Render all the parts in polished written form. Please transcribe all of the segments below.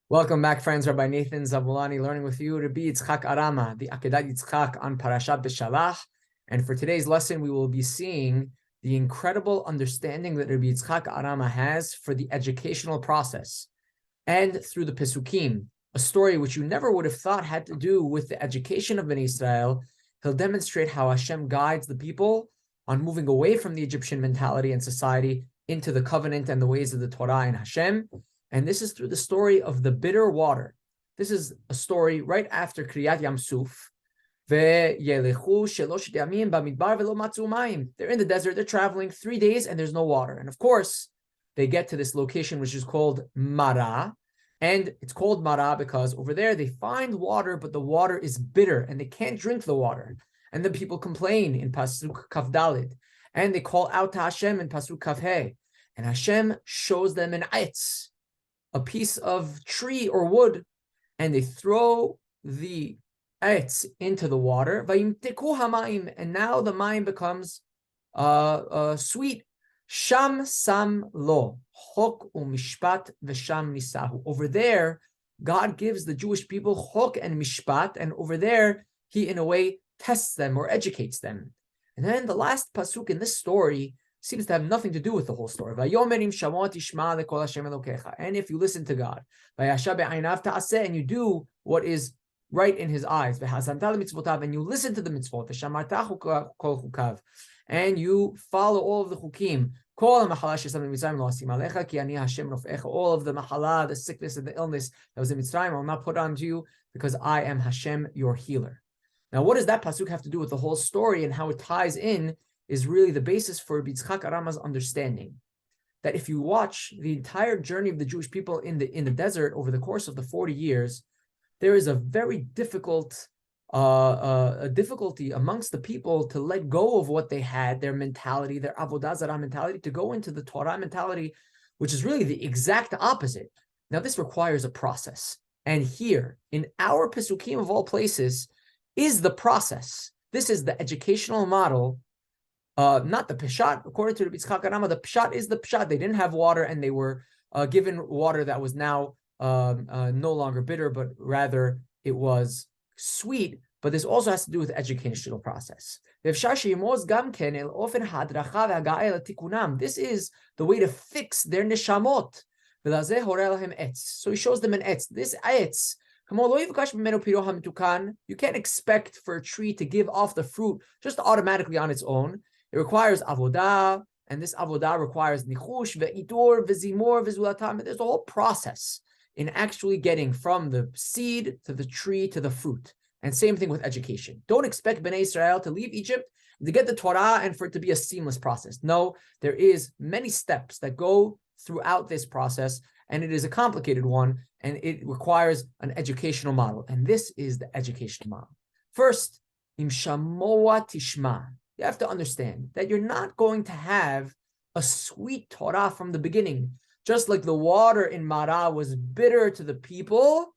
Welcome back, friends. Rabbi Nathan Zaboulani learning with you Rabbi Yishak Arama, the Akedat Yishak on Parasha Beshalah. And for today's lesson, we will be seeing the incredible understanding that Rabbi Yishak Arama has for the educational process. And through the Pesukim, a story which you never would have thought had to do with the education of Bnei Israel, he'll demonstrate how Hashem guides the people on moving away from the Egyptian mentality and society into the covenant and the ways of the Torah and Hashem. And this is through the story of the bitter water. This is a story right after Kriyat Yam Suf. They're in the desert, they're traveling 3 days and there's no water. And of course, they get to this location which is called Mara. And it's called Mara because over there they find water, but the water is bitter and they can't drink the water. And then people complain in Pasuk Kaf Dalid. And they call out to Hashem in Pasuk Kaf He. And Hashem shows them an eitz, a piece of tree or wood, and they throw the etz into the water. And now the mayim becomes sweet. Sham sam lo chok umishpat v'sham nisahu. Over there, God gives the Jewish people chok and mishpat, and over there, He in a way tests them or educates them. And then the last pasuk in this story seems to have nothing to do with the whole story. And if you listen to God, and you do what is right in His eyes, and you listen to the mitzvot, and you follow all of the chukim, all of the mahala, the sickness and the illness that was in Mitzrayim, I will not put on you, because I am Hashem, your healer. Now, what does that pasuk have to do with the whole story and how it ties in is really the basis for Yishak Arama's understanding that if you watch the entire journey of the Jewish people in the desert over the course of the 40 years, there is a very difficult a difficulty amongst the people to let go of what they had, their mentality, their avodah zarah mentality, to go into the Torah mentality, which is really the exact opposite. Now, this requires a process. And here, in our Pesukim of all places, is the process. This is the educational model. Not the Peshat, according to Rabbi Yishak Arama, the Peshat is the Peshat. They didn't have water and they were given water that was now no longer bitter, but rather it was sweet. But this also has to do with the educational process. This is the way to fix their neshamot. So he shows them an etz. This etz, you can't expect for a tree to give off the fruit just automatically on its own. It requires avodah, and this avodah requires nichush, ve'itur, v'zimor, v'zulatam. There's a whole process in actually getting from the seed to the tree to the fruit. And same thing with education. Don't expect Bnei Israel to leave Egypt, to get the Torah, and for it to be a seamless process. No, there is many steps that go throughout this process, and it is a complicated one, and it requires an educational model. And this is the educational model. First, im shamoa tishma. You have to understand that you're not going to have a sweet Torah from the beginning. Just like the water in Mara was bitter to the people,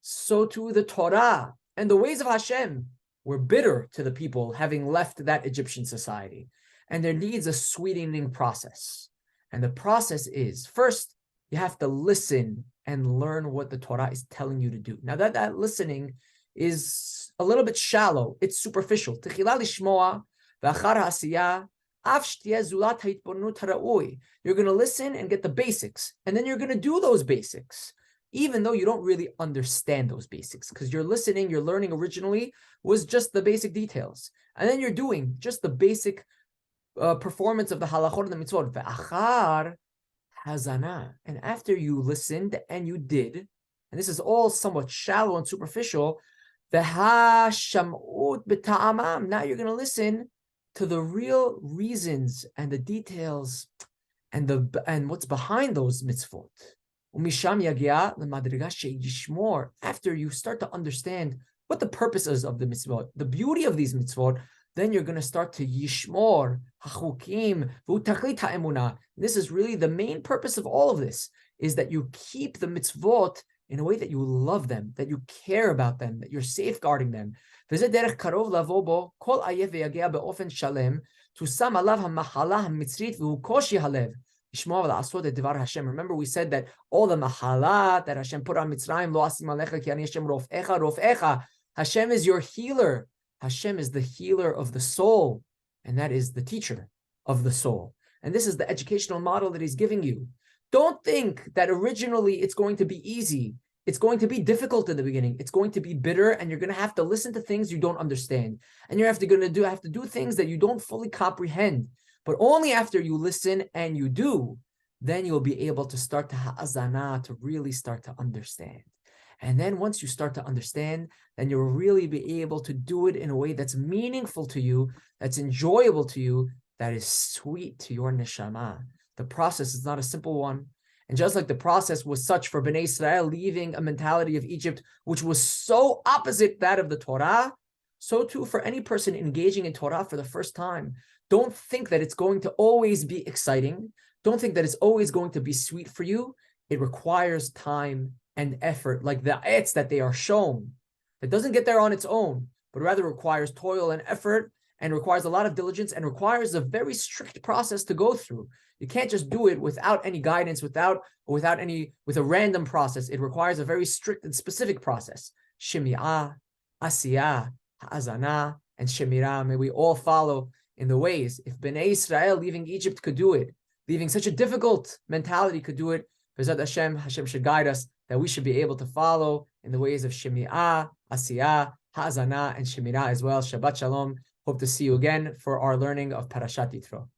so too the Torah and the ways of Hashem were bitter to the people having left that Egyptian society. And there needs a sweetening process. And the process is, first, you have to listen and learn what the Torah is telling you to do. Now that listening is a little bit shallow. It's superficial. You're going to listen and get the basics, and then you're going to do those basics, even though you don't really understand those basics, because you're listening, you're learning originally was just the basic details, and then you're doing just the basic performance of the halachot and the mitzvot. And after you listened and you did, and this is all somewhat shallow and superficial, now you're going to listen to the real reasons and the details and what's behind those mitzvot. After you start to understand what the purpose is of the mitzvot, the beauty of these mitzvot, then you're going to start to yishmor hachukim v'utachlit ha'emunah. This is really the main purpose of all of this, is that you keep the mitzvot in a way that you love them, that you care about them, that you're safeguarding them. וזה דרך קרוב לבוא בו, כל עייף ויגע באופן שלם, תושם עליו המחלה המצרית והוא קושי הלב, Remember, we said that all the mahalat that Hashem put on Mitzrayim, lo asim alecha ki ani Hashem rofecha, rofecha. Hashem is your healer. Hashem is the healer of the soul, and that is the teacher of the soul. And this is the educational model that he's giving you. Don't think that originally it's going to be easy. It's going to be difficult in the beginning. It's going to be bitter, and you're going to have to listen to things you don't understand. And you're have to do things that you don't fully comprehend. But only after you listen and you do, then you'll be able to start to ha'azana, to really start to understand. And then once you start to understand, then you'll really be able to do it in a way that's meaningful to you, that's enjoyable to you, that is sweet to your neshama. The process is not a simple one. And just like the process was such for Bnei Israel leaving a mentality of Egypt, which was so opposite that of the Torah, so too for any person engaging in Torah for the first time. Don't think that it's going to always be exciting. Don't think that it's always going to be sweet for you. It requires time and effort, like the etz that they are shown. It doesn't get there on its own, but rather requires toil and effort, and requires a lot of diligence, and requires a very strict process to go through. You can't just do it without any guidance, with a random process. It requires a very strict and specific process. Shemi'ah, asiyah, ha'azana, and shemirah. May we all follow in the ways. If Bnei Israel leaving Egypt could do it, leaving such a difficult mentality could do it, B'ezrat Hashem should guide us that we should be able to follow in the ways of Shemi'ah, Asiyah, Ha'azana, and Shemirah as well. Shabbat Shalom. Hope to see you again for our learning of Parashat Yitro.